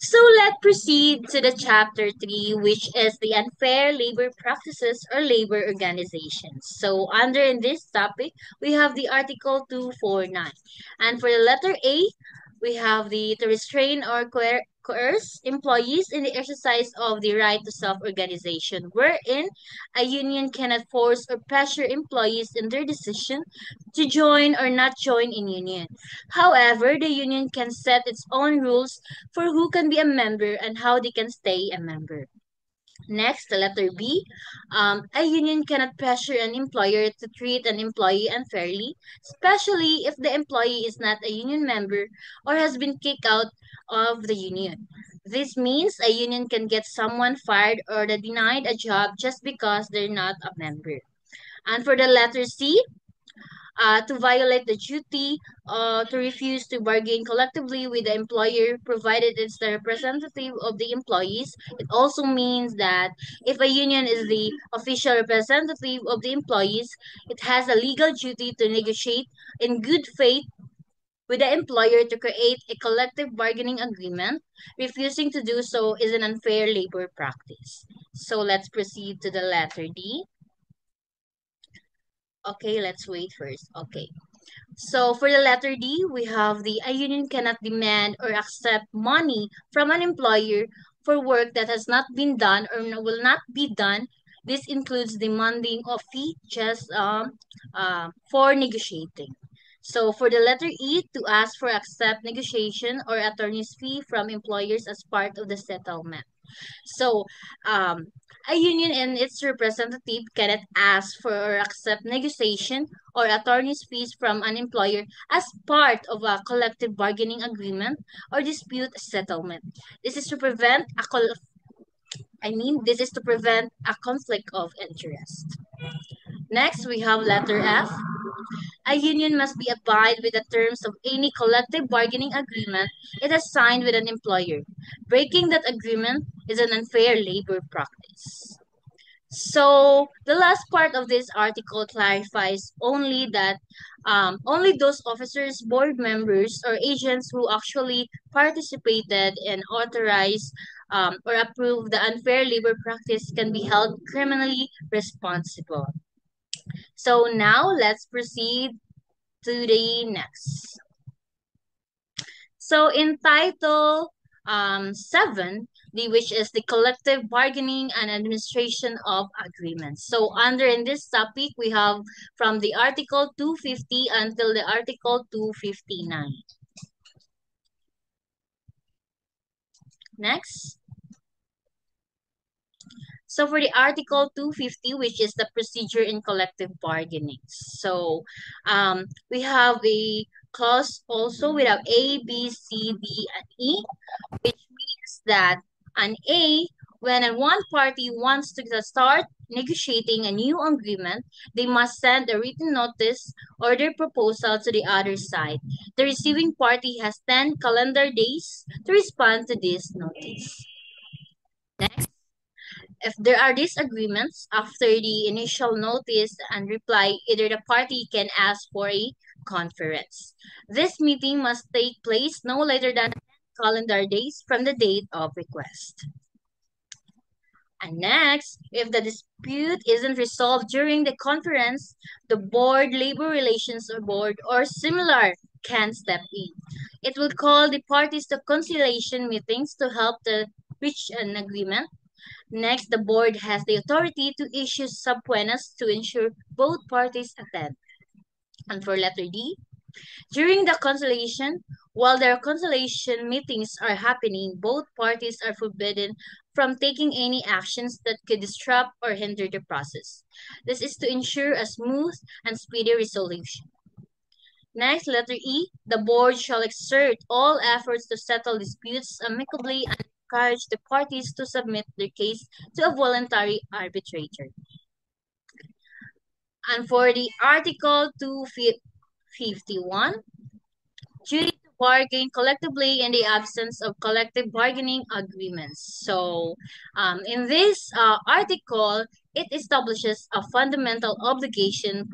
So let's proceed to the chapter 3, which is the unfair labor practices or labor organizations. So under in this topic, we have the Article 249. And for the letter A, we have the to restrain or coerce employees in the exercise of the right to self-organization, wherein a union cannot force or pressure employees in their decision to join or not join in union. However, the union can set its own rules for who can be a member and how they can stay a member. Next, the letter B. A union cannot pressure an employer to treat an employee unfairly, especially if the employee is not a union member or has been kicked out of the union. This means a union can get someone fired or denied a job just because they're not a member. And for the letter C, to violate the duty to refuse to bargain collectively with the employer provided it's the representative of the employees. It also means that if a union is the official representative of the employees, it has a legal duty to negotiate in good faith with the employer to create a collective bargaining agreement. Refusing to do so is an unfair labor practice. So let's proceed to the letter D. Okay, let's wait first. Okay. So for the letter D, we have the a union cannot demand or accept money from an employer for work that has not been done or will not be done. This includes demanding of fee just for negotiating. So for the letter E, to ask for accept negotiation or attorney's fee from employers as part of the settlement. So, um, a union and its representative cannot ask for or accept negotiation or attorney's fees from an employer as part of a collective bargaining agreement or dispute settlement. This is to prevent this is to prevent a conflict of interest. Next, we have letter F. A union must be abide with the terms of any collective bargaining agreement it has signed with an employer. Breaking that agreement is an unfair labor practice. So the last part of this article clarifies only that only those officers, board members, or agents who actually participated and authorized or approved the unfair labor practice can be held criminally responsible. So now let's proceed to the next. So in title 7, which is the collective bargaining and administration of agreements. So under in this topic, we have from the article 250 until the article 259. Next. So for the article 250, which is the procedure in collective bargaining. So we have a clause also we have A, B, C, D, and E, which means that an A, when one party wants to start negotiating a new agreement, they must send a written notice or their proposal to the other side. The receiving party has 10 calendar days to respond to this notice. Next, if there are disagreements after the initial notice and reply, either the party can ask for a conference. This meeting must take place no later than calendar days from the date of request. And next, if the dispute isn't resolved during the conference, the board, labor relations or board, or similar can step in. It will call the parties to conciliation meetings to help to reach an agreement. Next, the board has the authority to issue subpoenas to ensure both parties attend. And for letter D, during the conciliation, while their conciliation meetings are happening, both parties are forbidden from taking any actions that could disrupt or hinder the process. This is to ensure a smooth and speedy resolution. Next, letter E, the board shall exert all efforts to settle disputes amicably and encourage the parties to submit their case to a voluntary arbitrator. And for the Article 251, duty to bargain collectively in the absence of collective bargaining agreements. So, in this article, it establishes a fundamental obligation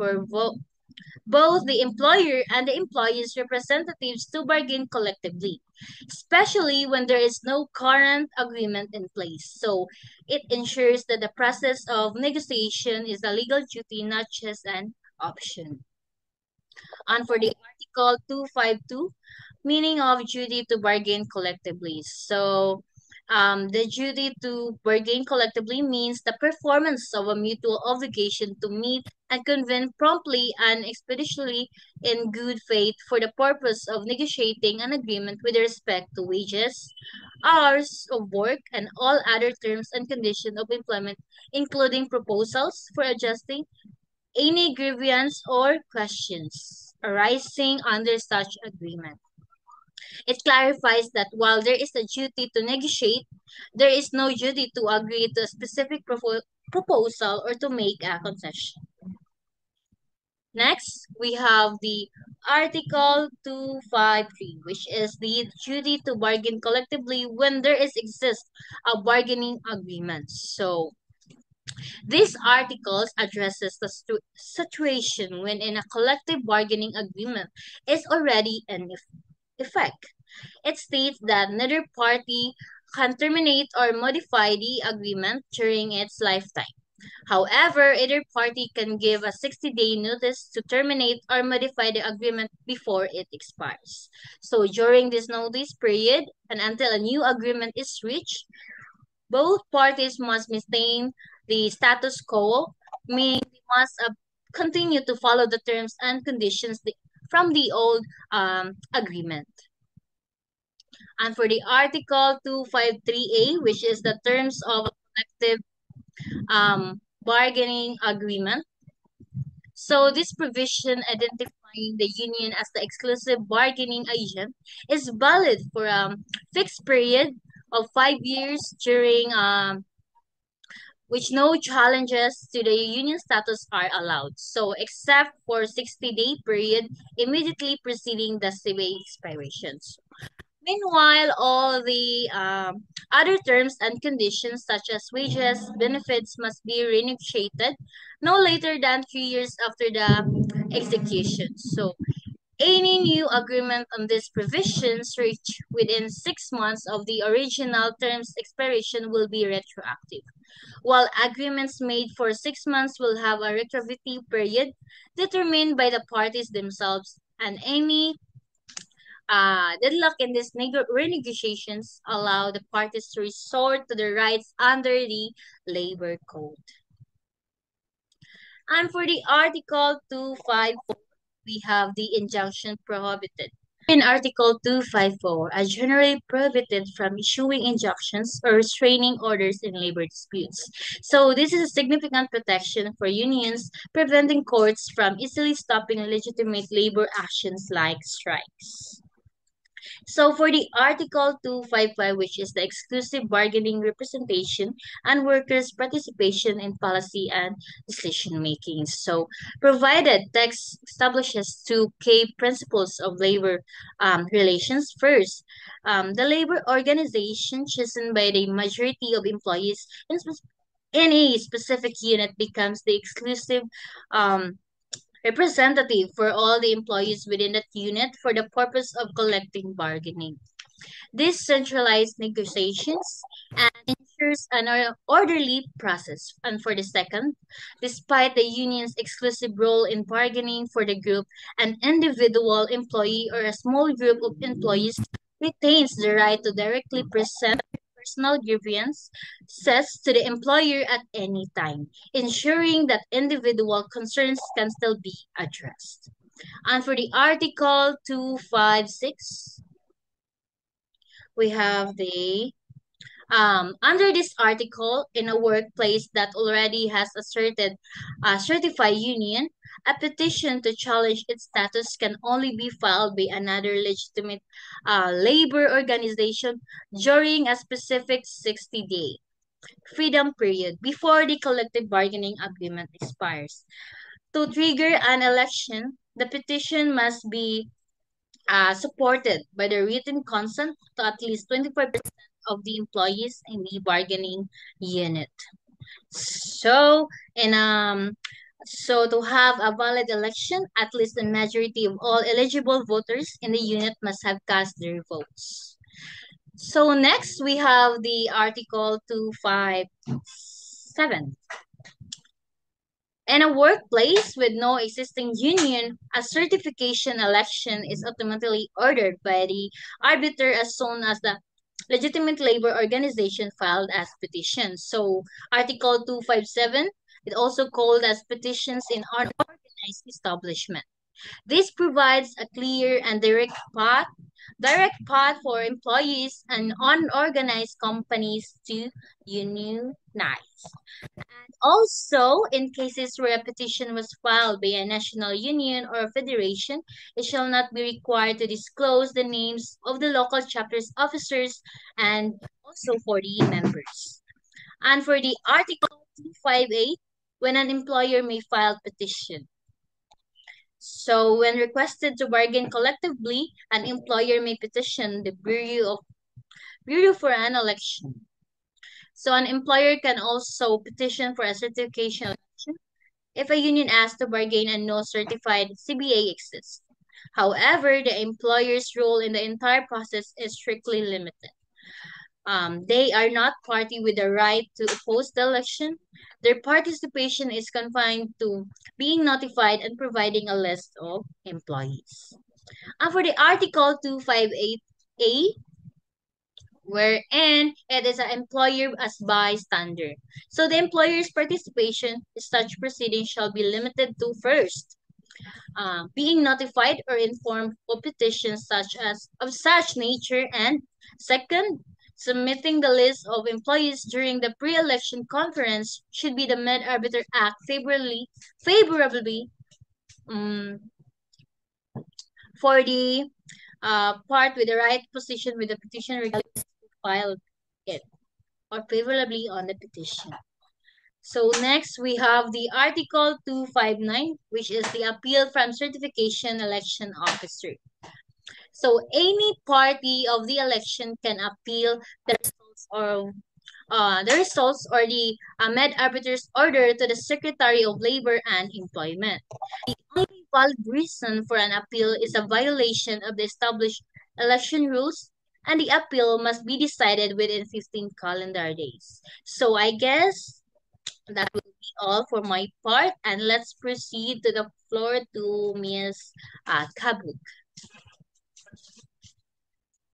both the employer and the employee's representatives to bargain collectively, especially when there is no current agreement in place. So it ensures that the process of negotiation is a legal duty, not just an option. And for the Article 252, meaning of duty to bargain collectively. So, the duty to bargain collectively means the performance of a mutual obligation to meet and convene promptly and expeditiously in good faith for the purpose of negotiating an agreement with respect to wages, hours of work, and all other terms and conditions of employment, including proposals for adjusting any grievance or questions arising under such agreement. It clarifies that while there is a duty to negotiate, there is no duty to agree to a specific proposal or to make a concession. Next, we have the Article 253, which is the duty to bargain collectively when there is exists a bargaining agreement. So, this article addresses the situation when in a collective bargaining agreement is already in effect. It states that neither party can terminate or modify the agreement during its lifetime. However, either party can give a 60-day notice to terminate or modify the agreement before it expires. So during this notice period and until a new agreement is reached, both parties must maintain the status quo, meaning they must continue to follow the terms and conditions from the old agreement. And for the Article 253A, which is the terms of a collective bargaining agreement. So this provision identifying the union as the exclusive bargaining agent is valid for a fixed period of 5 years during which no challenges to the union status are allowed. So except for 60-day period immediately preceding the CBA expirations. Meanwhile, all the other terms and conditions such as wages, benefits must be renegotiated no later than 3 years after the execution. So any new agreement on these provisions reached within 6 months of the original term's expiration will be retroactive, while agreements made for 6 months will have a retroactive period determined by the parties themselves, and any deadlock in these renegotiations allow the parties to resort to their rights under the labor code. And for the Article 254, we have the injunction prohibited. In Article 254, are generally prohibited from issuing injunctions or restraining orders in labor disputes. So this is a significant protection for unions, preventing courts from easily stopping legitimate labor actions like strikes. So for the Article 255, which is the exclusive bargaining representation and workers' participation in policy and decision making. So provided text establishes two key principles of labor relations. First, the labor organization chosen by the majority of employees in a specific unit becomes the exclusive um, representative for all the employees within that unit for the purpose of collective bargaining. This centralized negotiations and ensures an orderly process. And for the second, despite the union's exclusive role in bargaining for the group, an individual employee or a small group of employees retains the right to directly present personal grievances to the employer at any time, ensuring that individual concerns can still be addressed. And for the Article 256, we have the under this article, in a workplace that already has a certified union, a petition to challenge its status can only be filed by another legitimate labor organization during a specific 60-day freedom period before the collective bargaining agreement expires. To trigger an election, the petition must be supported by the written consent to at least 25% of the employees in the bargaining unit. So, in So to have a valid election, at least a majority of all eligible voters in the unit must have cast their votes. So next we have the Article 257. In a workplace with no existing union, a certification election is automatically ordered by the arbiter as soon as the legitimate labor organization filed as petition. So Article 257, it also called as petitions in unorganized establishment. This provides a clear and direct path for employees and unorganized companies to unionize. Also, in cases where a petition was filed by a national union or a federation, it shall not be required to disclose the names of the local chapter's officers and also for the members. And for the Article 258, when an employer may file petition. So, when requested to bargain collectively, an employer may petition the Bureau for an election. So, an employer can also petition for a certification election if a union asks to bargain and no certified CBA exists. However, the employer's role in the entire process is strictly limited. They are not party with the right to oppose the election. Their participation is confined to being notified and providing a list of employees. And for the Article 258A, wherein it is an employer as bystander. So the employer's participation in such proceedings shall be limited to first, being notified or informed of petitions such as of such nature, and second, submitting the list of employees during the pre-election conference should be the Med Arbiter Act favorably um, for the part with the right position with the petition regardless who filed it or favorably on the petition. So next we have the Article 259, which is the appeal from certification election officer. So any party of the election can appeal the results or the Med Arbiter's order to the Secretary of Labor and Employment. The only valid reason for an appeal is a violation of the established election rules, and the appeal must be decided within 15 calendar days. So I guess that will be all for my part, and let's proceed to the floor to Ms. Kabuk.